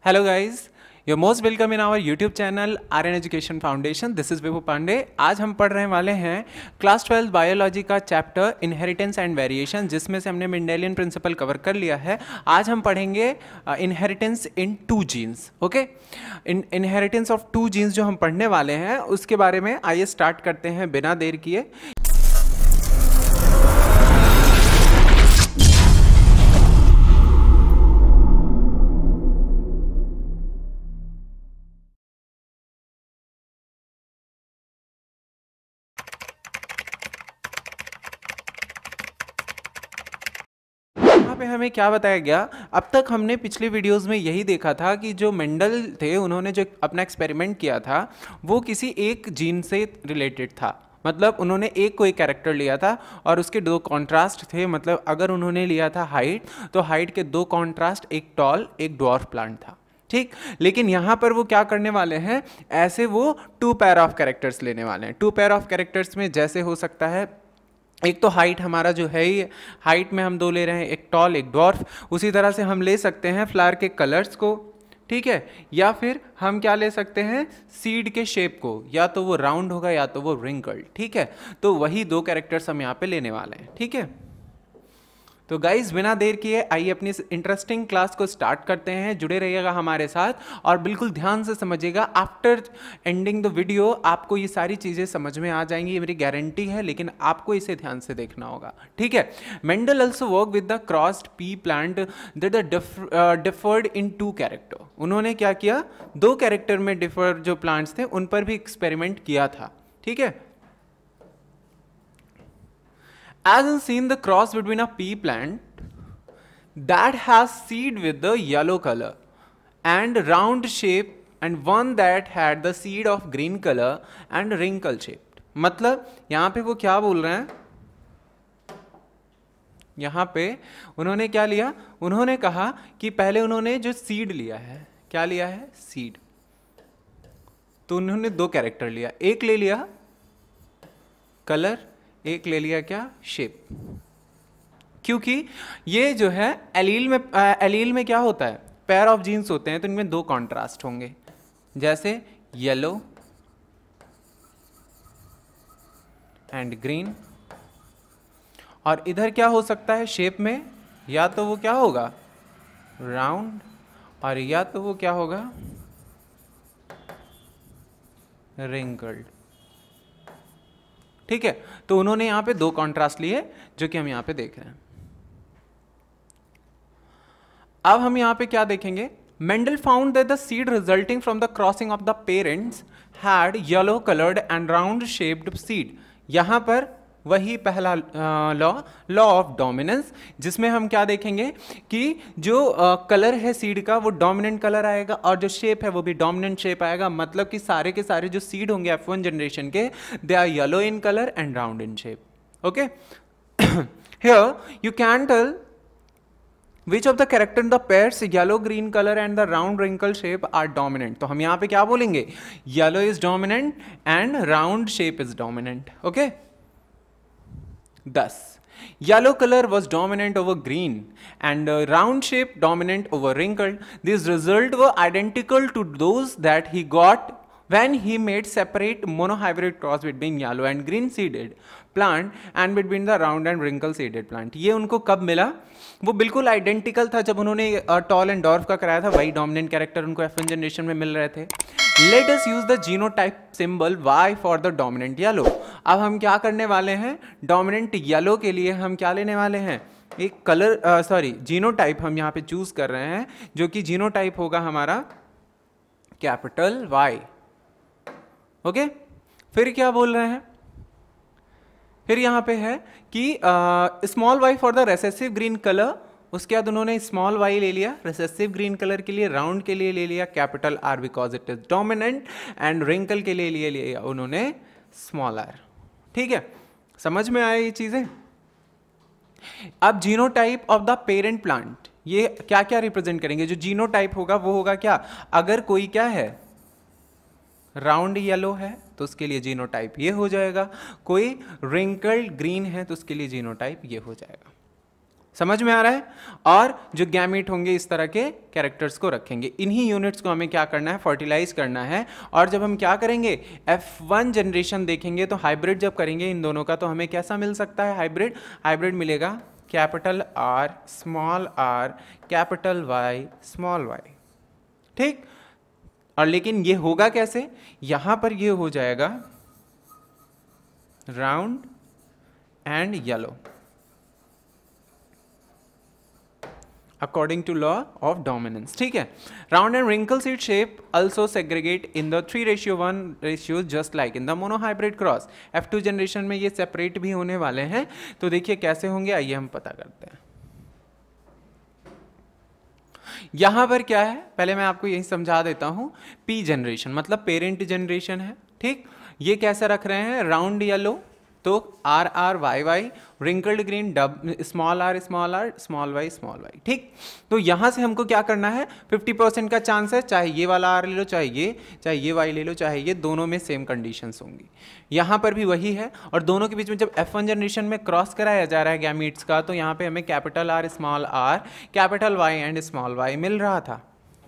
Hello guys, you're most welcome in our YouTube channel RN Education Foundation. This is विभू पांडे. आज हम पढ़ रहे वाले हैं क्लास 12 बायोलॉजी का चैप्टर इनहेरिटेंस एंड वेरिएशन, जिसमें से हमने मेंडेलियन प्रिंसिपल कवर कर लिया है. आज हम पढ़ेंगे inheritance in two genes. Okay, inheritance of two genes जो हम पढ़ने वाले हैं उसके बारे में आइए स्टार्ट करते हैं बिना देर किए. पे हमें क्या बताया गया, अब तक हमने पिछले वीडियोस में यही देखा था कि जो मेंडल थे उन्होंने जो अपना एक्सपेरिमेंट किया था वो किसी एक जीन से रिलेटेड था. मतलब उन्होंने एक कोई कैरेक्टर लिया था और उसके दो कॉन्ट्रास्ट थे. मतलब अगर उन्होंने लिया था हाइट, तो हाइट के दो कॉन्ट्रास्ट, एक टॉल एक ड्वार्फ प्लांट था. ठीक, लेकिन यहाँ पर वो क्या करने वाले हैं, ऐसे वो टू पेयर ऑफ कैरेक्टर्स लेने वाले हैं. टू पेयर ऑफ कैरेक्टर्स में जैसे हो सकता है, एक तो हाइट हमारा जो है ही हाइट में हम दो ले रहे हैं, एक टॉल एक डॉर्फ. उसी तरह से हम ले सकते हैं फ्लावर के कलर्स को, ठीक है, या फिर हम क्या ले सकते हैं, सीड के शेप को, या तो वो राउंड होगा या तो वो रिंकल्ड. ठीक है, तो वही दो कैरेक्टर्स हम यहाँ पे लेने वाले हैं. ठीक है, तो गाइज बिना देर किए आइए अपनी इंटरेस्टिंग क्लास को स्टार्ट करते हैं. जुड़े रहिएगा हमारे साथ और बिल्कुल ध्यान से समझिएगा. आफ्टर एंडिंग द वीडियो आपको ये सारी चीज़ें समझ में आ जाएंगी, ये मेरी गारंटी है, लेकिन आपको इसे ध्यान से देखना होगा. ठीक है, Mendel also work with the crossed pea plant that differed in two character. उन्होंने क्या किया, दो कैरेक्टर में डिफर जो प्लांट्स थे उन पर भी एक्सपेरिमेंट किया था. ठीक है, as in seen the cross between a pea plant that has seed with the yellow color and round shape and one that had the seed of green color and wrinkle shaped. मतलब यहाँ पे वो क्या बोल रहे हैं, यहाँ पे उन्होंने क्या लिया, उन्होंने कहा कि पहले उन्होंने जो सीड लिया है, क्या लिया है, सीड. तो उन्होंने दो कैरेक्टर लिया, एक ले लिया कलर, एक ले लिया क्या, शेप. क्योंकि ये जो है एलील में क्या होता है, पेयर ऑफ जीन्स होते हैं, तो इनमें दो कॉन्ट्रास्ट होंगे, जैसे येलो एंड ग्रीन. और इधर क्या हो सकता है शेप में, या तो वो क्या होगा, राउंड, और या तो वो क्या होगा, रिंकल्ड. ठीक है, तो उन्होंने यहां पे दो कॉन्ट्रास्ट लिए जो कि हम यहां पे देख रहे हैं. अब हम यहां पे क्या देखेंगे, Mendel found that the seed resulting from the crossing of the parents had yellow coloured and round shaped seed. यहां पर वही पहला लॉ ऑफ डोमिनेंस, जिसमें हम क्या देखेंगे कि जो कलर है सीड का वो डोमिनेंट कलर आएगा और जो शेप है वो भी डोमिनेंट शेप आएगा. मतलब कि सारे के सारे जो सीड होंगे F1 जनरेशन के, they are yellow in colour and round in shape. Okay, here you can tell which of the character in the pairs yellow green color and the round wrinkle shape are dominant. तो हम यहाँ पे क्या बोलेंगे, yellow is dominant and round shape is dominant. Okay, thus yellow color was dominant over green and round shape dominant over wrinkled. These results were identical to those that he got when he made separate monohybrid cross between yellow and green seeded plant and between the round and wrinkle seeded plant. ये उनको कब मिला, वो बिल्कुल identical था जब उन्होंने tall and dwarf का कराया था, वही डोमिनेंट कैरेक्टर उनको F1 जनरेशन में मिल रहे थे. Let us use the genotype symbol Y for the dominant yellow. अब हम क्या करने वाले हैं, डोमिनेंट येलो के लिए हम क्या लेने वाले हैं, एक कलर जीनोटाइप हम यहाँ पे चूज कर रहे हैं, जो कि जीनोटाइप होगा हमारा कैपिटल Y. ओके, फिर क्या बोल रहे हैं, फिर यहाँ पे है कि small y for the recessive green colour. उसके बाद उन्होंने स्मॉल y ले लिया रेसेसिव ग्रीन कलर के लिए, राउंड के लिए ले लिया capital R because it is dominant, and wrinkle के लिए लिया उन्होंने स्मॉल r. ठीक है, समझ में आया ये चीजें. अब genotype of the parent plant ये क्या क्या रिप्रेजेंट करेंगे, जो जीनोटाइप होगा वो होगा क्या, अगर कोई क्या है, राउंड येलो है तो उसके लिए जीनोटाइप ये हो जाएगा, कोई रिंकल्ड ग्रीन है तो उसके लिए जीनोटाइप ये हो जाएगा. समझ में आ रहा है? और जो गैमीट होंगे इस तरह के कैरेक्टर्स को रखेंगे, इन्हीं यूनिट्स को हमें क्या करना है, फर्टिलाइज करना है। और जब हम क्या करेंगे, F1 जनरेशन देखेंगे तो हाइब्रिड जब करेंगे इन दोनों का, तो हमें कैसा मिल सकता है हाइब्रिड? हाइब्रिड मिलेगा capital R small r capital Y small y, ठीक। और लेकिन ये होगा कैसे, यहां पर ये हो जाएगा round and yellow according to law of dominance, ठीक है। Round and wrinkle seed shape also segregate in the 3:1 ratio just like in the monohybrid cross। F2 generation में ये सेपरेट भी होने वाले हैं, तो देखिए कैसे होंगे, आइए हम पता करते हैं। यहां पर क्या है, पहले मैं आपको यही समझा देता हूं। P जनरेशन मतलब पेरेंट जनरेशन है, ठीक। ये कैसे रख रहे हैं, राउंड येलो, तो R R Y Y, wrinkled green small R small Y, ठीक। तो यहां से हमको क्या करना है, 50% का चांस है, चाहे ये वाला आर ले लो, चाहे ये वाई ले लो, चाहे ये, दोनों में सेम कंडीशंस होंगी। यहां पर भी वही है। और दोनों के बीच में जब F1 जनरेशन में क्रॉस कराया जा रहा है गैमीट्स का, तो यहाँ पे हमें capital R capital Y and small Y मिल रहा था,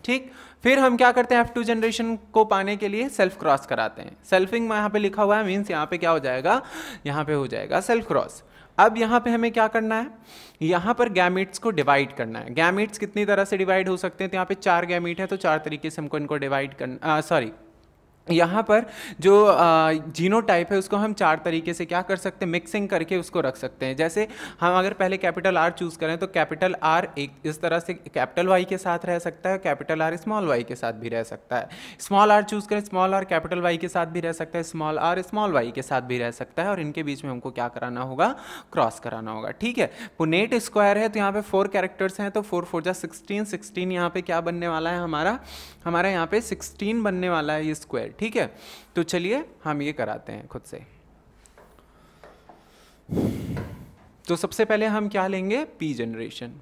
ठीक। फिर हम क्या करते हैं, F2 जनरेशन को पाने के लिए सेल्फ क्रॉस कराते हैं। सेल्फिंग में यहाँ पे लिखा हुआ है, मीन्स यहाँ पे क्या हो जाएगा, यहाँ पे हो जाएगा सेल्फ क्रॉस। अब यहाँ पे हमें क्या करना है, यहाँ पर गैमीट्स को डिवाइड करना है। गैमीट्स कितनी तरह से डिवाइड हो सकते हैं, तो यहाँ पे 4 गैमीट है, तो 4 तरीके से हमको इनको डिवाइड करना, सॉरी, यहाँ पर जो जीनोटाइप है उसको हम 4 तरीके से क्या कर सकते हैं, मिक्सिंग करके उसको रख सकते हैं। जैसे हम अगर पहले कैपिटल R चूज़ करें, तो कैपिटल R एक इस तरह से कैपिटल Y के साथ रह सकता है, कैपिटल R स्मॉल y के साथ भी रह सकता है। स्मॉल r चूज़ करें, स्मॉल r कैपिटल Y के साथ भी रह सकता है, स्मॉल r स्मॉल y के साथ भी रह सकता है। और इनके बीच में हमको क्या कराना होगा, क्रॉस कराना होगा, ठीक है। पुनेट स्क्वायर है, तो यहाँ पे 4 कैरेक्टर्स हैं, तो 4 4 जा 16, 16 यहाँ पे क्या बनने वाला है, हमारा यहाँ पे 16 बनने वाला है ये स्क्वायर, ठीक है। तो चलिए हम ये कराते हैं खुद से। तो सबसे पहले हम क्या लेंगे, P जनरेशन,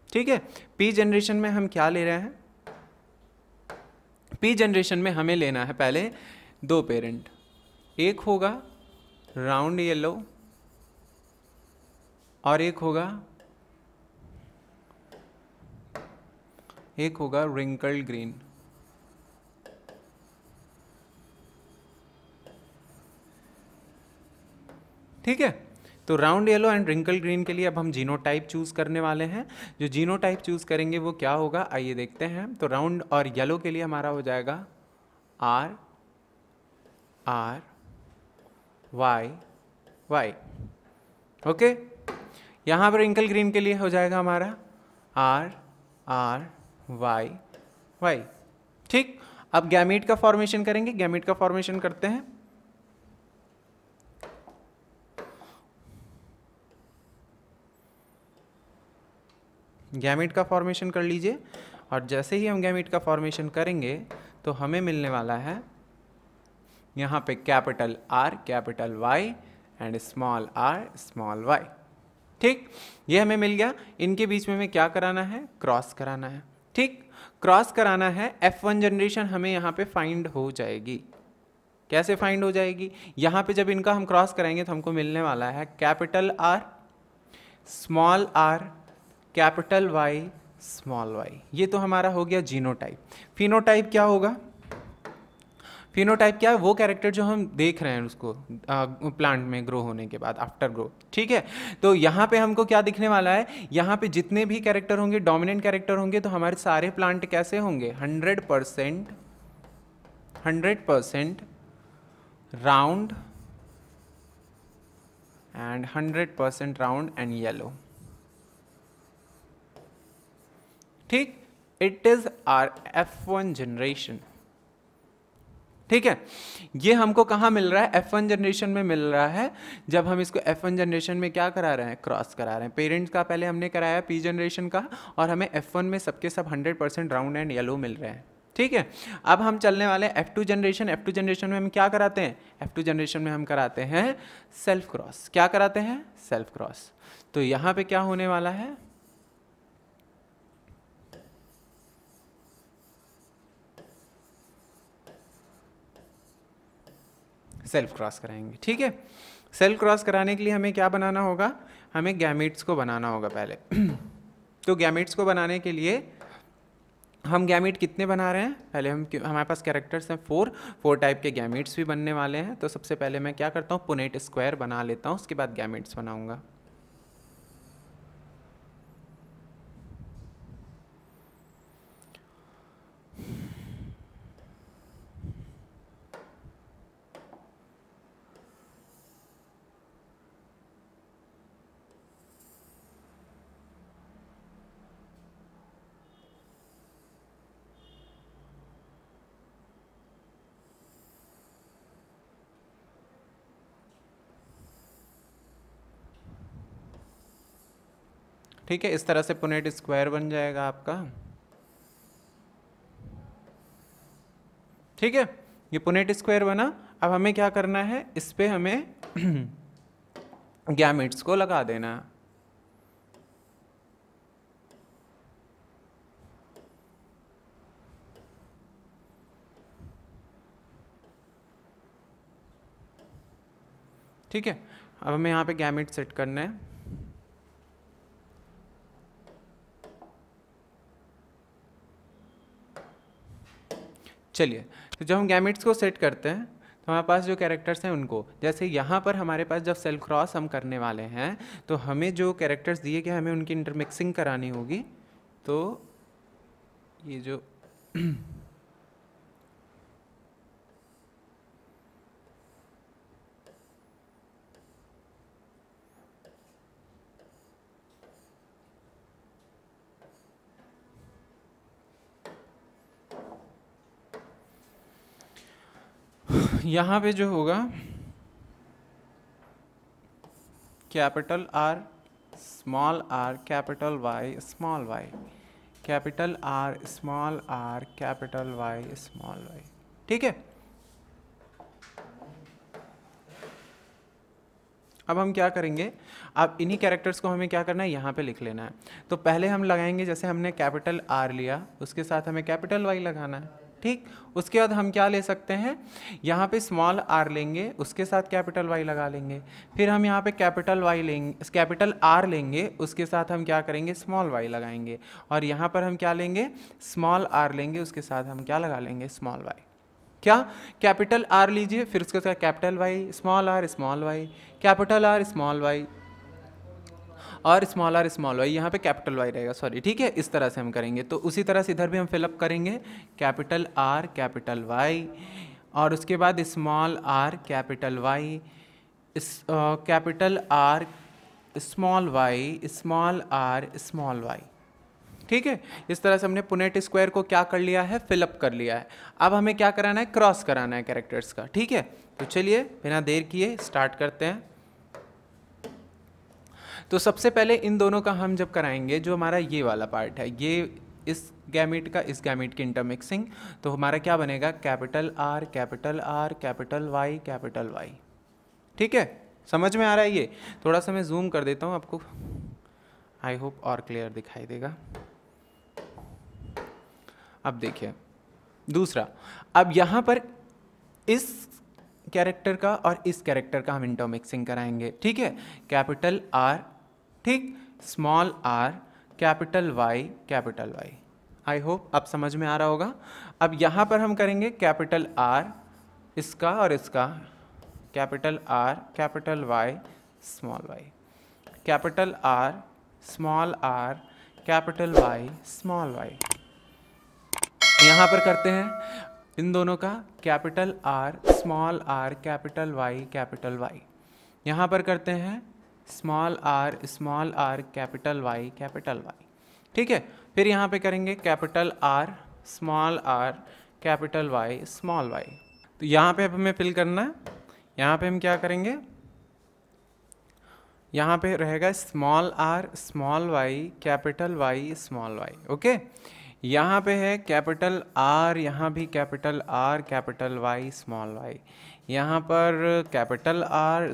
ठीक है। P जनरेशन में हम क्या ले रहे हैं, P जनरेशन में हमें लेना है पहले 2 पेरेंट, एक होगा राउंड येलो और एक होगा रिंकल्ड ग्रीन, ठीक है। तो round yellow and wrinkle green के लिए अब हम जीनोटाइप चूज करने वाले हैं। जो जीनोटाइप चूज करेंगे वो क्या होगा, आइए देखते हैं। तो राउंड और येलो के लिए हमारा हो जाएगा R R Y Y, okay. यहाँ पर रिंकल ग्रीन के लिए हो जाएगा हमारा आर आर वाई वाई, ठीक। अब गैमीट का फॉर्मेशन करेंगे, गैमीट का फॉर्मेशन करते हैं। गैमीट का फॉर्मेशन कर लीजिए। और जैसे ही हम गैमीट का फॉर्मेशन करेंगे तो हमें मिलने वाला है यहाँ पे capital R capital Y and small R small Y, ठीक। ये हमें मिल गया। इनके बीच में हमें क्या कराना है, क्रॉस कराना है, ठीक। क्रॉस कराना है, F1 जनरेशन हमें यहाँ पे फाइंड हो जाएगी। कैसे फाइंड हो जाएगी, यहाँ पे जब इनका हम क्रॉस कराएंगे तो हमको मिलने वाला है capital R small R capital Y small Y. ये तो हमारा हो गया जीनोटाइप। फिनोटाइप क्या होगा, फिनोटाइप क्या है, वो कैरेक्टर जो हम देख रहे हैं उसको प्लांट में ग्रो होने के बाद, आफ्टर ग्रोथ, ठीक है। तो यहाँ पे हमको क्या दिखने वाला है, यहाँ पे जितने भी कैरेक्टर होंगे, डोमिनेंट कैरेक्टर होंगे, तो हमारे सारे प्लांट कैसे होंगे, 100% round and 100% round and yellow, ठीक। It is our F1 generation, ठीक है। ये हमको कहाँ मिल रहा है, F1 जनरेशन में मिल रहा है। जब हम इसको F1 जनरेशन में क्या करा रहे हैं, क्रॉस करा रहे हैं। पेरेंट्स का पहले हमने कराया P जनरेशन का, और हमें F1 में सबके सब 100% राउंड एंड येलो मिल रहे हैं, ठीक है। अब हम चलने वाले F2 जनरेशन। F2 जनरेशन में हम क्या कराते हैं, F2 जनरेशन में हम कराते हैं सेल्फ क्रॉस। क्या कराते हैं, सेल्फ क्रॉस। तो यहाँ पे क्या होने वाला है, सेल्फ क्रॉस कराएंगे, ठीक है। सेल क्रॉस कराने के लिए हमें क्या बनाना होगा, हमें गैमेट्स को बनाना होगा पहले। तो गैमेट्स को बनाने के लिए हम गैमेट कितने बना रहे हैं, पहले हमारे पास कैरेक्टर्स हैं 4 टाइप के गैमेट्स भी बनने वाले हैं। तो सबसे पहले मैं क्या करता हूँ, पुनेट स्क्वायर बना लेता हूँ, उसके बाद गैमेट्स बनाऊंगा। ठीक है, इस तरह से पुनेट स्क्वायर बन जाएगा आपका। ठीक है, ये पुनेट स्क्वायर बना। अब हमें क्या करना है, इस पे हमें गैमेट्स को लगा देना है। ठीक है, अब हमें यहाँ पे गैमेट सेट करना है। चलिए, तो जब हम गैमेट्स को सेट करते हैं तो हमारे पास जो कैरेक्टर्स हैं उनको, जैसे यहाँ पर हमारे पास जब सेल क्रॉस हम करने वाले हैं तो हमें जो कैरेक्टर्स दिए गए हमें उनकी इंटरमिक्सिंग करानी होगी। तो ये जो यहाँ पे जो होगा capital R small R capital Y small Y, capital R small R capital Y small Y. ठीक है, अब हम क्या करेंगे, अब इन्हीं कैरेक्टर्स को हमें क्या करना है, यहाँ पे लिख लेना है। तो पहले हम लगाएंगे, जैसे हमने कैपिटल आर लिया उसके साथ हमें कैपिटल वाई लगाना है। ठीक, उसके बाद हम क्या ले सकते हैं, यहाँ पे स्मॉल आर लेंगे उसके साथ कैपिटल वाई लगा लेंगे। फिर हम यहाँ पे कैपिटल वाई लेंगे, कैपिटल आर लेंगे उसके साथ हम क्या करेंगे, स्मॉल वाई लगाएंगे। और यहाँ पर हम क्या लेंगे, स्मॉल आर लेंगे उसके साथ हम क्या लगा लेंगे, स्मॉल वाई। क्या, कैपिटल आर लीजिए, फिर उसके साथ capital Y, small Y, capital R small Y और स्मॉल वाई, यहाँ पे कैपिटल वाई रहेगा, सॉरी। ठीक है, इस तरह से हम करेंगे। तो उसी तरह से इधर भी हम फिलअप करेंगे, कैपिटल आर कैपिटल वाई और उसके बाद small R capital Y, capital R small R small Y. ठीक है, इस तरह से हमने पुनेट स्क्वायर को क्या कर लिया है, फिलअप कर लिया है। अब हमें क्या कराना है, क्रॉस कराना है कैरेक्टर्स का। ठीक है, तो चलिए बिना देर किए स्टार्ट करते हैं। तो सबसे पहले इन दोनों का हम जब कराएंगे, जो हमारा ये वाला पार्ट है, ये इस गैमेट का इस गैमेट की इंटरमिक्सिंग, तो हमारा क्या बनेगा, कैपिटल आर कैपिटल वाई। ठीक है, समझ में आ रहा है ये? थोड़ा सा मैं जूम कर देता हूँ आपको, आई होप और क्लियर दिखाई देगा। अब देखिए दूसरा, अब यहाँ पर इस कैरेक्टर का और इस कैरेक्टर का हम इंटरमिक्सिंग कराएंगे। ठीक है, कैपिटल आर, ठीक, small R capital Y. I hope अब समझ में आ रहा होगा। अब यहाँ पर हम करेंगे कैपिटल आर इसका और इसका, capital R capital Y small Y, capital R small R capital Y small Y. यहाँ पर करते हैं इन दोनों का, capital R small R capital Y. यहाँ पर करते हैं स्मॉल आर कैपिटल वाई। ठीक है, फिर यहाँ पे करेंगे capital R small R capital Y small Y. तो यहाँ पे अब हमें फिल करना है, यहाँ पे हम क्या करेंगे, यहाँ पे रहेगा small R small Y capital Y small Y. Okay, यहाँ पे है कैपिटल आर, यहाँ भी capital R capital Y small Y, यहाँ पर capital R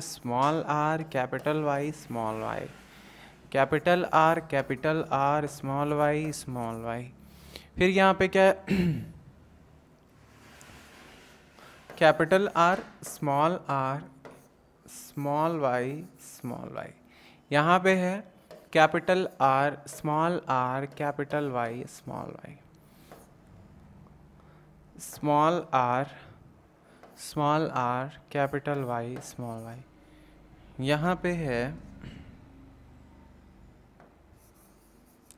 capital Y small Y, capital R small Y. फिर यहाँ पे क्या कैपिटल आर स्मॉल वाई, यहाँ पे है capital R small R, capital Y small Y, small R capital Y small Y. यहाँ पे है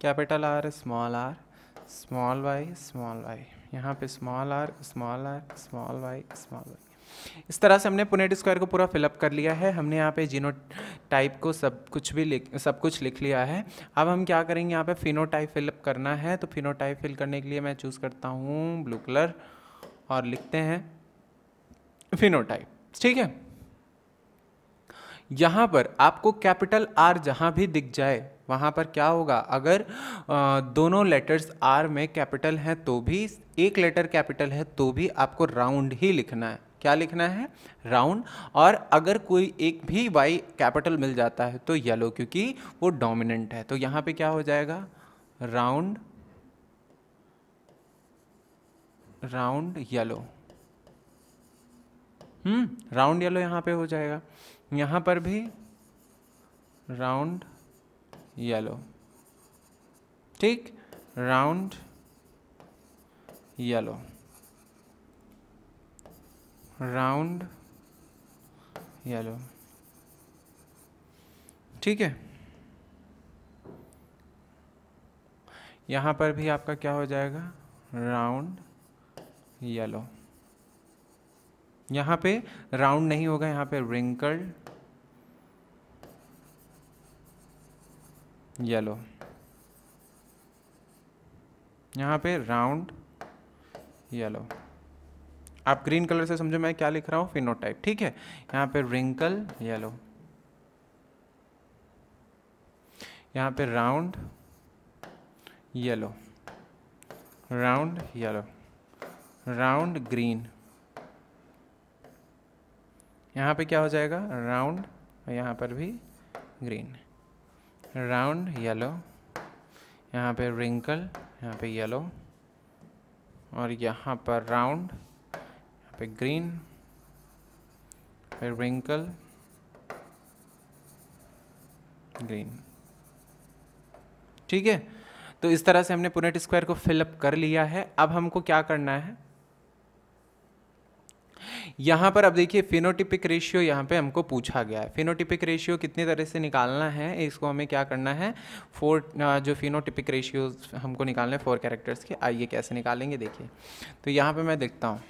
capital R small Y small Y, यहाँ पे small R small Y small Y. इस तरह से हमने पुनेट स्क्वायर को पूरा फिलअप कर लिया है। हमने यहाँ पे जीनोटाइप को सब कुछ लिख लिया है। अब हम क्या करेंगे, यहाँ पे फिनोटाइप फिलअप करना है। तो फिनोटाइप फिल करने के लिए मैं चूज़ करता हूँ ब्लू कलर और लिखते हैं फिनोटाइप। ठीक है, यहाँ पर आपको कैपिटल आर जहाँ भी दिख जाए वहाँ पर क्या होगा, अगर दोनों लेटर्स आर में कैपिटल हैं तो भी, एक लेटर कैपिटल है तो भी आपको राउंड ही लिखना है। क्या लिखना है, राउंड। और अगर कोई एक भी वाई कैपिटल मिल जाता है तो येलो, क्योंकि वो डोमिनेंट है। तो यहाँ पे क्या हो जाएगा, राउंड येलो, राउंड येलो यहाँ पे हो जाएगा। यहाँ पर भी राउंड येलो, ठीक, राउंड येलो, राउंड येलो, ठीक है। यहाँ पर भी आपका क्या हो जाएगा, राउंड येलो। यहाँ पे राउंड नहीं होगा, यहाँ पे रिंकल्ड येलो, यहाँ पे राउंड येलो। आप ग्रीन कलर से समझो मैं क्या लिख रहा हूँ, फिनोटाइप। ठीक है, यहाँ पे रिंकल येलो, यहाँ पे round yellow, round yellow, round green, यहाँ पे क्या हो जाएगा, राउंड, यहाँ पर भी ग्रीन, राउंड येलो, यहाँ पे रिंकल, यहाँ पे येलो, और यहाँ पर राउंड, यहाँ पे ग्रीन, फिर रिंकल, ग्रीन। ठीक है, तो इस तरह से हमने पुनेट स्क्वायर को फिलअप कर लिया है। अब हमको क्या करना है, यहाँ पर अब देखिए फिनोटिपिक रेशियो यहाँ पे हमको पूछा गया है। फिनोटिपिक रेशियो कितनी तरह से निकालना है, इसको हमें क्या करना है, 4 जो फिनोटिपिक रेशियो हमको निकालने 4 कैरेक्टर्स के। आइए कैसे निकालेंगे देखिए। तो यहाँ पे मैं देखता हूँ,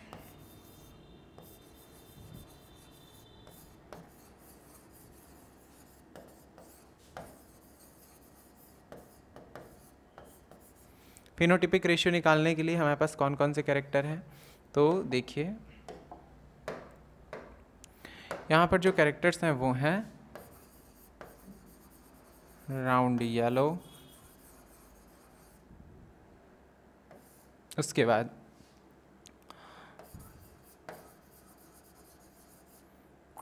फिनोटिपिक रेशियो निकालने के लिए हमारे पास कौन कौन से कैरेक्टर हैं। तो देखिए यहाँ पर जो कैरेक्टर्स हैं वो हैं राउंड येलो, उसके बाद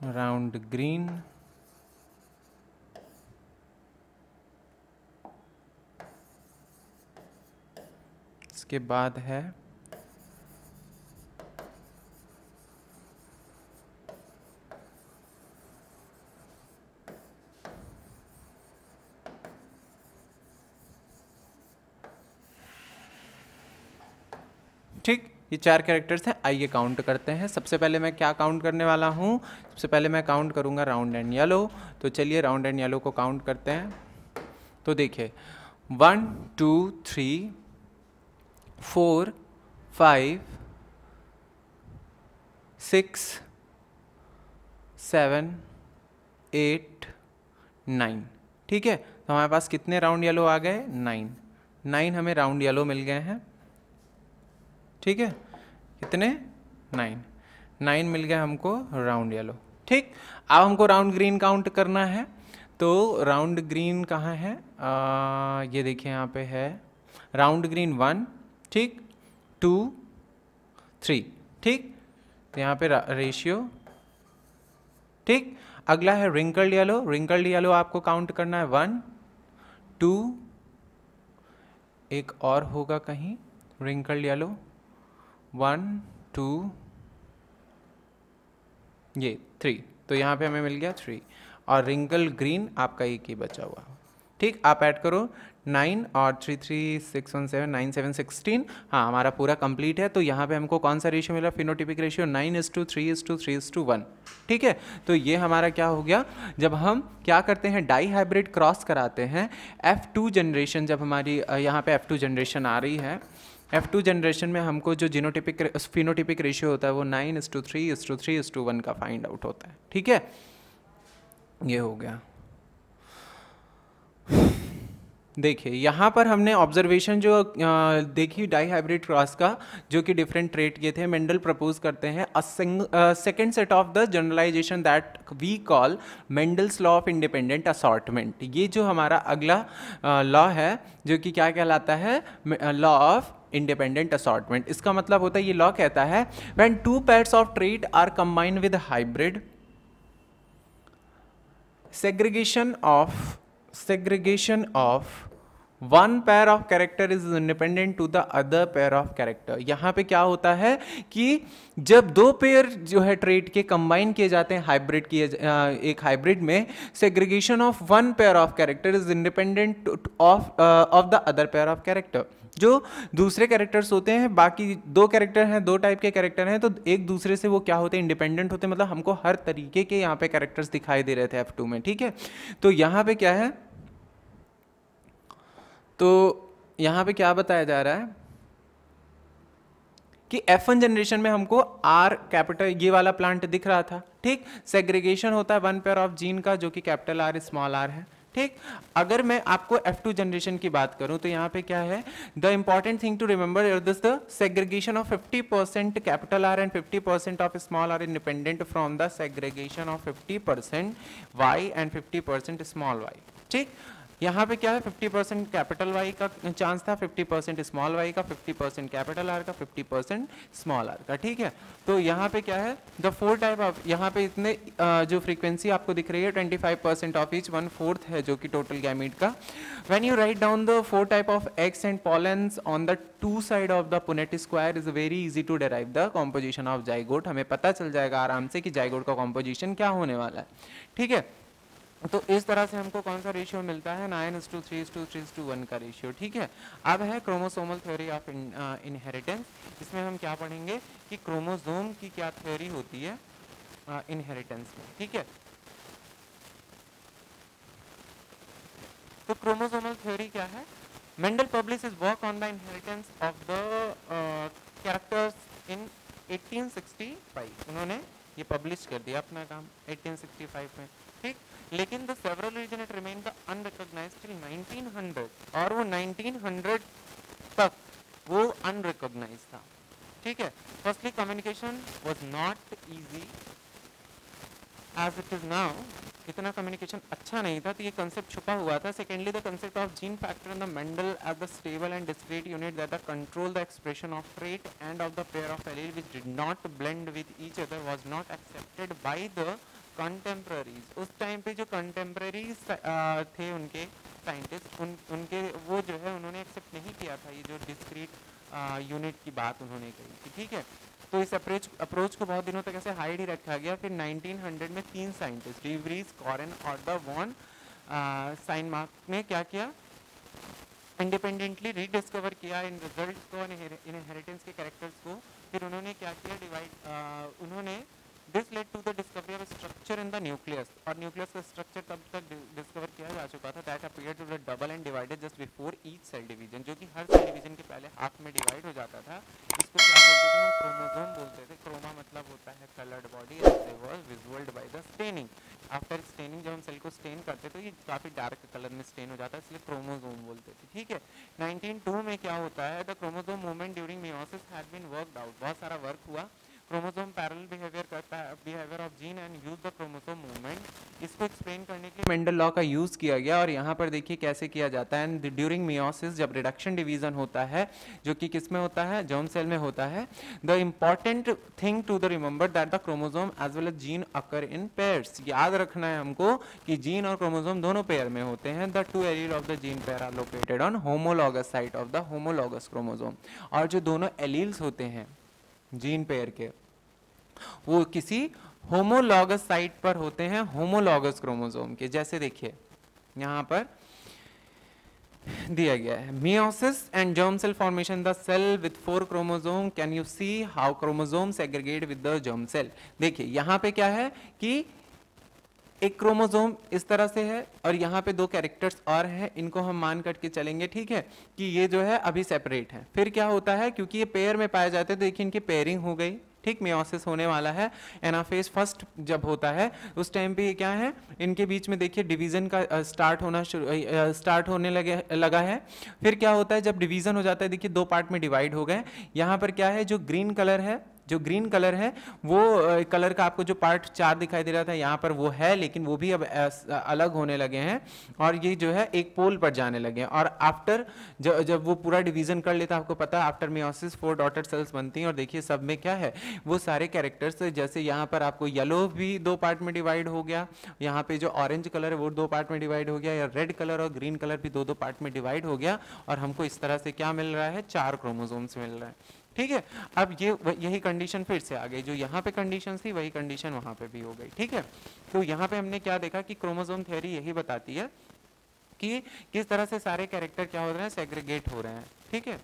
राउंड ग्रीन, इसके बाद है ठीक, ये 4 कैरेक्टर्स हैं। आइए काउंट करते हैं। सबसे पहले मैं क्या काउंट करने वाला हूँ, सबसे पहले मैं काउंट करूँगा राउंड एंड येलो। तो चलिए राउंड एंड येलो को काउंट करते हैं। तो देखिए 1 2 3 4 5 6 7 8 9। ठीक है, तो हमारे पास कितने राउंड येलो आ गए, 9 हमें राउंड येलो मिल गए हैं। ठीक है, कितने, 9 मिल गया हमको राउंड येलो। ठीक, अब हमको राउंड ग्रीन काउंट करना है। तो राउंड ग्रीन कहाँ है, ये देखिए यहाँ पे है राउंड ग्रीन 1, ठीक, 2 3, ठीक, तो यहाँ पे रेशियो। ठीक, अगला है रिंकल्ड येलो। रिंकल्ड येलो आपको काउंट करना है 1 2, एक और होगा कहीं रिंकल्ड येलो, 1 2 ये 3। तो यहाँ पे हमें मिल गया 3 और रिंकल ग्रीन आपका एक ही बचा हुआ। ठीक, आप ऐड करो 9 और 3 3 6 1 7 9 7 16। हाँ, हमारा पूरा कंप्लीट है। तो यहाँ पे हमको कौन सा रेशियो मिला? Phenotypic ratio 9:3:3:1। ठीक है, तो ये हमारा क्या हो गया? जब हम क्या करते हैं, डाई हाइब्रिड क्रॉस कराते हैं, F2 जनरेशन जब हमारी यहाँ पे F2 जनरेशन आ रही है, F2 जनरेशन में हमको जो जीनोटिपिक फिनोटिपिक रेशियो होता है वो 9:3:3:1 का फाइंड आउट होता है। ठीक है, ये हो गया। देखिए यहाँ पर हमने ऑब्जर्वेशन जो देखी डाई हाइब्रिड क्रॉस का, जो कि डिफरेंट ट्रेट के थे, मेंडल प्रपोज करते हैं a second set of the generalisation that we call Mendel's law of independent assortment. ये जो हमारा अगला लॉ है जो कि क्या कहलाता है? Law of independent assortment. इसका मतलब होता है, ये लॉ कहता है when two pairs of trait are combined with hybrid, segregation of one pair of character is independent to the other pair of character। यहाँ पे क्या होता है कि जब दो पेयर जो है ट्रेट के कंबाइन किए जाते हैं, हाइब्रिड किए एक हाइब्रिड में, segregation of one pair of character is independent of the other pair of character। जो दूसरे कैरेक्टर्स होते हैं, बाकी दो कैरेक्टर हैं, दो टाइप के कैरेक्टर हैं, तो एक दूसरे से वो क्या होते हैं? इंडिपेंडेंट होते हैं। मतलब हमको हर तरीके के यहाँ पे कैरेक्टर्स दिखाई दे रहे थे F2 में। ठीक है, तो यहाँ पे क्या है? तो यहाँ पे क्या बताया जा रहा है कि F1 जनरेशन में हमको R कैपिटल ये वाला प्लांट दिख रहा था। ठीक, सेग्रीगेशन होता है वन पेयर ऑफ जीन का जो कि कैपिटल R स्मॉल r है। ठीक, अगर मैं आपको F2 जनरेशन की बात करूं तो यहाँ पे क्या है? The important thing to remember is this, the segregation of 50% capital R and 50% of small r independent from the segregation of 50% Y and 50% small y। ठीक, यहाँ पे क्या है? 50% कैपिटल Y का चांस था, 50% स्मॉल y का, 50% कैपिटल R का, 50% small r का। ठीक है, तो यहाँ पे क्या है? द फोर टाइप ऑफ, यहाँ पे इतने जो फ्रीक्वेंसी आपको दिख रही है 25% ऑफ ईच, 1/4 है जो कि टोटल गैमीट का। When you write down the four type of eggs and pollens on the two side of the Punnett square is very easy to derive the composition of zygote. हमें पता चल जाएगा आराम से कि जाइगोट का composition क्या होने वाला है। ठीक है, तो इस तरह से हमको कौन सा रेशियो मिलता है? 9:3:3:1 का रेशियो। ठीक है, अब है क्रोमोसोमल थ्योरी ऑफ इनहेरिटेंस। इसमें हम क्या पढ़ेंगे कि क्रोमोसोम की क्या थ्योरी होती है इनहेरिटेंस में। ठीक है, तो क्रोमोसोमल थ्योरी क्या है? Mendel publish his work on the inheritance of the characters in 1865। उन्होंने ये पब्लिश कर दिया अपना काम 1865 में। ठीक, लेकिन the several reason it remain the unrecognised till 1900, और वो 1900 तक वो अनरिकॉग्नाइज्ड था। ठीक है, firstly communication was not easy as it is now. इतना कम्युनिकेशन अच्छा नहीं था, तो ये कंसेप्ट छुपा हुआ था। Secondly the concept of gene factor in the Mendel as the stable and discrete unit that control the expression of trait and of the pair of allele which did not blend with each other was not accepted by the contemporaries. उस time पे जो contemporaries थे उनके scientist, उनके वो जो है उन्होंने एक्सेप्ट नहीं किया था ये जो डिस्क्रीट यूनिट की बात उन्होंने कही थी। ठीक है, तो इस अप्रोच को बहुत दिनों तक ऐसे हाइड ही रखा गया। फिर 1900 में 3 साइंटिस्ट, डी व्रीज, कॉरेन और द वॉन साइनमार्क ने क्या किया? इंडिपेंडेंटली रीडिस्कवर किया इन रिजल्ट को, इनहेरिटेंस के कैरेक्टर्स को। फिर उन्होंने क्या किया? उन्होंने this led to the discovery of structure in the nucleus, और न्यूक्लियस का स्ट्रक्चर तब तक डिस्कवर किया जा चुका था that appeared to be double and divided just before each cell division, जो कि हर सेल डिवीजन के पहले हाफ में डिवाइड हो जाता था। इसको क्या बोलते थे? हम क्रोमोसोम बोलते थे। क्रोमा मतलब होता है coloured body, as they were visualized by the staining. After staining जब हम सेल को स्टेन करते तो ये काफ़ी डार्क कलर में स्टेन हो जाता है, इसलिए क्रोमोसोम बोलते थे। ठीक है, 1902 में क्या होता है? The chromosome movement during meiosis had been worked out. बहुत सारा वर्क हुआ। क्रोमोसोम पैरेलल बिहेवियर करता है, behaviour of gene and use the chromosome movement. इसको एक्सप्लेन करने के लिए मेंडल लॉ का यूज किया गया, और यहाँ पर देखिए कैसे किया जाता है। एंड ड्यूरिंग मियोसिस जब रिडक्शन डिवीजन होता है, जो कि किस में होता है? जर्म सेल में होता है। The important thing to the remember that the chromosome as well as gene occur in pairs. याद रखना है हमको कि जीन और क्रोमोसोम दोनों पेयर में होते हैं। The two allele of the gene pair are located on homologous site of the homologous chromosome. और जो दोनों एलील्स होते हैं जीन पेयर के, वो किसी होमोलॉगस साइट पर होते हैं होमोलॉगस क्रोमोसोम के। जैसे देखिए यहाँ पर दिया गया है, meiosis and germ cell formation, the cell with 4 chromosome, can you see how chromosome segregate with the germ cell. देखिए यहाँ पे क्या है कि एक क्रोमोसोम इस तरह से है और यहाँ पे 2 कैरेक्टर्स और हैं, इनको हम मान करके चलेंगे, ठीक है, कि ये जो है अभी सेपरेट है। फिर क्या होता है, क्योंकि ये पेयर में पाए जाते हैं तो देखिए इनकी पेयरिंग हो गई, ठीक, मियोसिस होने वाला है। एनाफेज फर्स्ट जब होता है उस टाइम पे ये क्या है, इनके बीच में देखिए डिवीजन का स्टार्ट होने लगा है। फिर क्या होता है, जब डिवीजन हो जाता है देखिए 2 पार्ट में डिवाइड हो गए। यहाँ पर क्या है, जो ग्रीन कलर है वो कलर का आपको जो पार्ट 4 दिखाई दे रहा था यहाँ पर वो है, लेकिन वो भी अब अलग होने लगे हैं और ये जो है एक पोल पर जाने लगे हैं। और आफ्टर जब वो पूरा डिवीजन कर लेता है, आपको पता है आफ्टर मियोसिस 4 डॉटर सेल्स बनती हैं। और देखिए सब में क्या है, वो सारे कैरेक्टर्स, जैसे यहाँ पर आपको येलो भी 2 पार्ट में डिवाइड हो गया, यहाँ पे जो ऑरेंज कलर है वो 2 पार्ट में डिवाइड हो गया, या रेड कलर और ग्रीन कलर भी 2-2 पार्ट में डिवाइड हो गया, और हमको इस तरह से क्या मिल रहा है, 4 क्रोमोसोम्स मिल रहा है, ठीक है। अब यही कंडीशन फिर से आ गई, जो यहाँ पे कंडीशन थी वही कंडीशन वहाँ पे भी हो गई, ठीक है। तो यहाँ पे हमने क्या देखा कि क्रोमोसोम थ्योरी यही बताती है कि किस तरह से सारे कैरेक्टर क्या हो रहे हैं, सेग्रीगेट हो रहे हैं, ठीक है।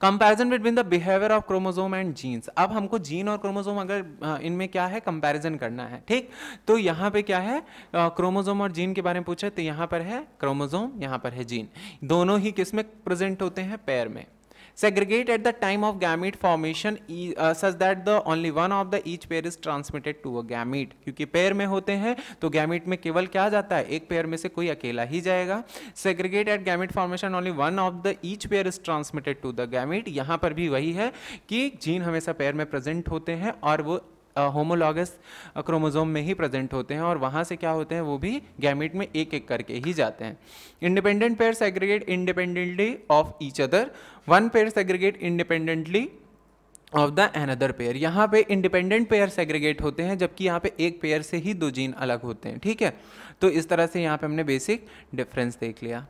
Comparison between the behaviour of chromosome and genes. अब हमको जीन और क्रोमोसोम अगर इनमें क्या है कंपैरिजन करना है, ठीक, तो यहाँ पे क्या है, क्रोमोसोम और जीन के बारे में पूछा तो यहाँ पर है क्रोमोसोम, यहाँ पर है जीन, दोनों ही किस में प्रेजेंट होते हैं, पेयर में। segregate at the time of gamete formation such that the only one of the each pair is transmitted to a gamete। क्योंकि पेयर में होते हैं तो गैमीट में केवल क्या जाता है, एक पेयर में से कोई अकेला ही जाएगा। segregate at gamete formation only one of the each pair is transmitted to the gamete। यहाँ पर भी वही है कि जीन हमेशा पेयर में प्रेजेंट होते हैं और वो होमोलॉगस क्रोमोसोम में ही प्रेजेंट होते हैं, और वहाँ से क्या होते हैं, वो भी गैमीट में एक एक करके ही जाते हैं। Independent pair segregate independently of each other, one pair segregate independently of the another pair. यहाँ पे इंडिपेंडेंट पेयर सेग्रीगेट होते हैं, जबकि यहाँ पे एक पेयर से ही 2 जीन अलग होते हैं, ठीक है। तो इस तरह से यहाँ पे हमने बेसिक डिफरेंस देख लिया।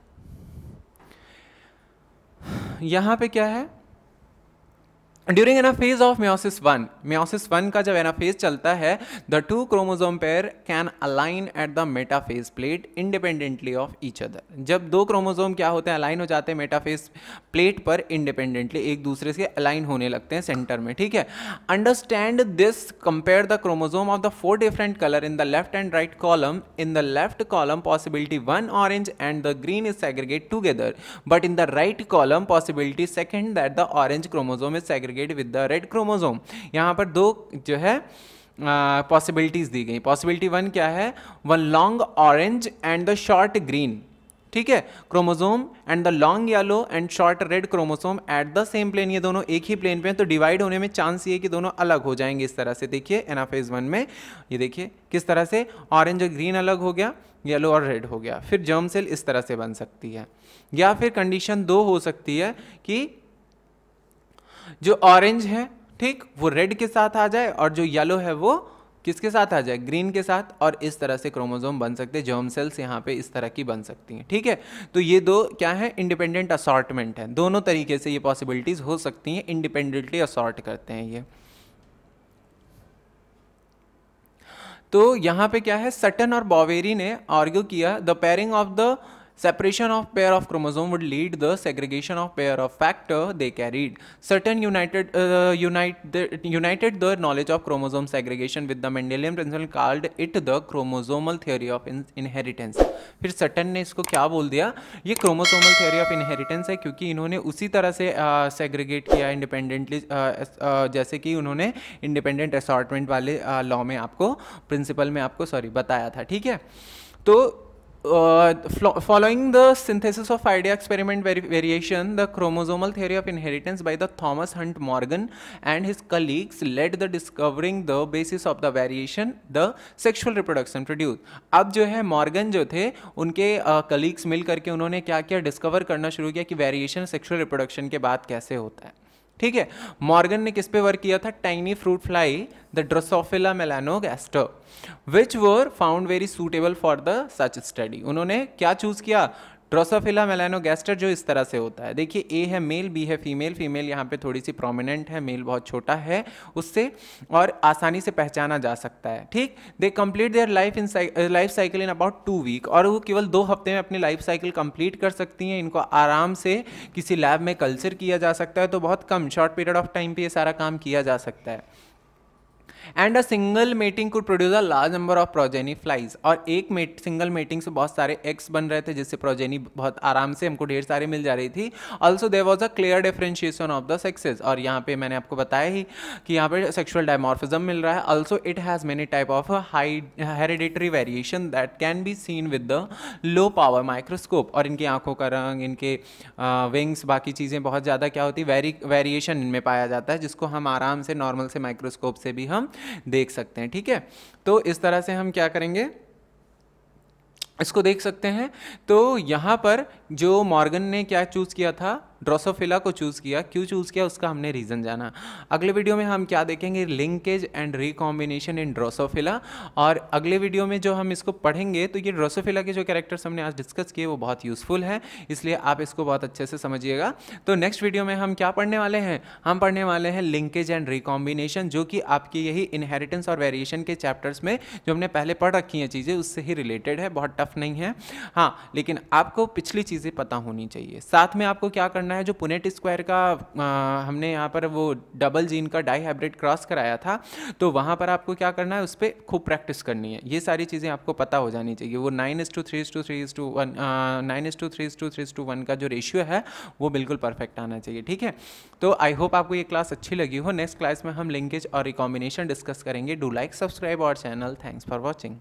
यहाँ पे क्या है, ड्यूरिंग एनाफेज ऑफ मियोसिस 1 का जब एनाफेज चलता है, the 2 chromosome pair can align at the metaphase plate independently of each other. जब 2 क्रोमोसोम क्या होते हैं, अलाइन हो जाते हैं मेटाफेज प्लेट पर, इंडिपेंडेंटली एक दूसरे से अलाइन होने लगते हैं सेंटर में, ठीक है। Understand this, compare the chromosome of the 4 different colour in the left and right column. In the left column possibility 1 orange and the green is segregate together, but in the right column possibility second that the orange chromosome is segregate with the red chromosome. यहाँ पर 2 जो है possibilities दी गई। Possibility 1 क्या है, one long orange and the short green, ठीक है, chromosome and the long yellow and short red chromosome at the same plane. ये दोनों एक ही प्लेन पे हैं, तो डिवाइड होने में चांस ये है कि दोनों अलग हो जाएंगे इस तरह से। देखिए एनाफेज 1 में ये देखिए किस तरह से ऑरेंज और ग्रीन अलग हो गया, येलो और रेड हो गया। फिर जर्म सेल इस तरह से बन सकती है, या फिर कंडीशन 2 हो सकती है कि जो ऑरेंज है, ठीक, वो रेड के साथ आ जाए, और जो येलो है वो किसके साथ आ जाए, ग्रीन के साथ, और इस तरह से क्रोमोसोम बन सकते हैं। जर्म सेल्स यहाँ पे इस तरह की बन सकती हैं, ठीक है। तो ये 2 क्या है, इंडिपेंडेंट असॉर्टमेंट है, दोनों तरीके से ये पॉसिबिलिटीज हो सकती हैं, इंडिपेंडेंटली असॉर्ट करते हैं ये। तो यहाँ पे क्या है, सटन और बॉवेरी ने आर्ग्यू किया, the pairing of the separation of pair of chromosome would lead the segregation of pair of factor they carried. Sutton united the knowledge of chromosome segregation with the Mendelian principle, called it the chromosomal theory of inheritance. फिर Sutton ने इसको क्या बोल दिया, ये chromosomal theory of inheritance है, क्योंकि इन्होंने उसी तरह से सेग्रीगेट किया इंडिपेंडेंटली, जैसे कि उन्होंने इंडिपेंडेंट असॉर्टमेंट वाले लॉ में आपको प्रिंसिपल में आपको बताया था, ठीक है। तो following the synthesis of idea experiment variation, the chromosomal theory of inheritance by the Thomas Hunt Morgan and his colleagues led the discovering the basis of the variation the sexual reproduction produced। अब जो है Morgan जो थे, उनके colleagues मिल करके उन्होंने क्या किया, डिस्कवर करना शुरू किया कि वेरिएशन सेक्सुअल रिप्रोडक्शन के बाद कैसे होता है, ठीक है। मॉर्गन ने किस पे वर्क किया था, tiny fruit fly the Drosophila melanogaster which were found very suitable for the such study. उन्होंने क्या चूज किया, ड्रोसोफिला मेलानोगैस्टर जो इस तरह से होता है, देखिए ए है मेल, बी है फीमेल, फीमेल यहाँ पे थोड़ी सी प्रोमिनेंट है, मेल बहुत छोटा है उससे, और आसानी से पहचाना जा सकता है। ठीक, they complete their life cycle in about 2 week, और वो केवल 2 हफ्ते में अपनी लाइफ साइकिल कंप्लीट कर सकती हैं। इनको आराम से किसी लैब में कल्चर किया जा सकता है, तो बहुत कम शॉर्ट पीरियड ऑफ टाइम पे ये सारा काम किया जा सकता है। And a single mating could produce a large number of progeny flies, और एक सिंगल मेटिंग से बहुत सारे एग्स बन रहे थे, जिससे प्रोजेनी बहुत आराम से हमको ढेर सारे मिल जा रही थी। Also there was a clear differentiation of the sexes, और यहाँ पे मैंने आपको बताया ही कि यहाँ पे सेक्सुअल डायमॉर्फिज्म मिल रहा है। Also it has many type of high hereditary variation that can be seen with the low power microscope, और इनकी आंखों का रंग, इनके विंग्स, बाकी चीज़ें बहुत ज़्यादा क्या होती है, वेरिएशन इनमें पाया जाता है, जिसको हम आराम से नॉर्मल से माइक्रोस्कोप से भी हम देख सकते हैं। ठीक है, तो इस तरह से हम क्या करेंगे, इसको देख सकते हैं। तो यहाँ पर जो मॉर्गन ने क्या चूज़ किया था, ड्रोसोफिला को चूज़ किया। क्यों चूज़ किया उसका हमने रीज़न जाना। अगले वीडियो में हम क्या देखेंगे, linkage and recombination in Drosophila, और अगले वीडियो में जो हम इसको पढ़ेंगे तो ये ड्रोसोफिला के जो कैरेक्टर्स हमने आज डिस्कस किए वो बहुत यूज़फुल है, इसलिए आप इसको बहुत अच्छे से समझिएगा। तो नेक्स्ट वीडियो में हम क्या पढ़ने वाले हैं, हम पढ़ने वाले हैं लिंकेज एंड रिकॉम्बिनेशन, जो कि आपकी यही इनहेरिटेंस और वेरिएशन के चैप्टर्स में जो हमने पहले पढ़ रखी हैं चीज़ें उससे ही रिलेटेड है, बहुत टफ नहीं है। हाँ, लेकिन आपको पिछली चीज़ें पता होनी चाहिए। साथ में आपको क्या करना है, जो पुनेट स्क्वायर का हमने यहाँ पर वो डबल जीन का डाई हाइब्रिड क्रॉस कराया था, तो वहाँ पर आपको क्या करना है, उस पर खूब प्रैक्टिस करनी है। ये सारी चीज़ें आपको पता हो जानी चाहिए। वो 9:3:3:1 9:3:3:1 का जो रेशियो है वो बिल्कुल परफेक्ट आना चाहिए। ठीक है, तो आई होप आपको ये क्लास अच्छी लगी हो। नेक्स्ट क्लास में हम लिंकेज और रिकॉम्बिनेशन डिस्कस करेंगे। Do like, subscribe our channel. Thanks for watching.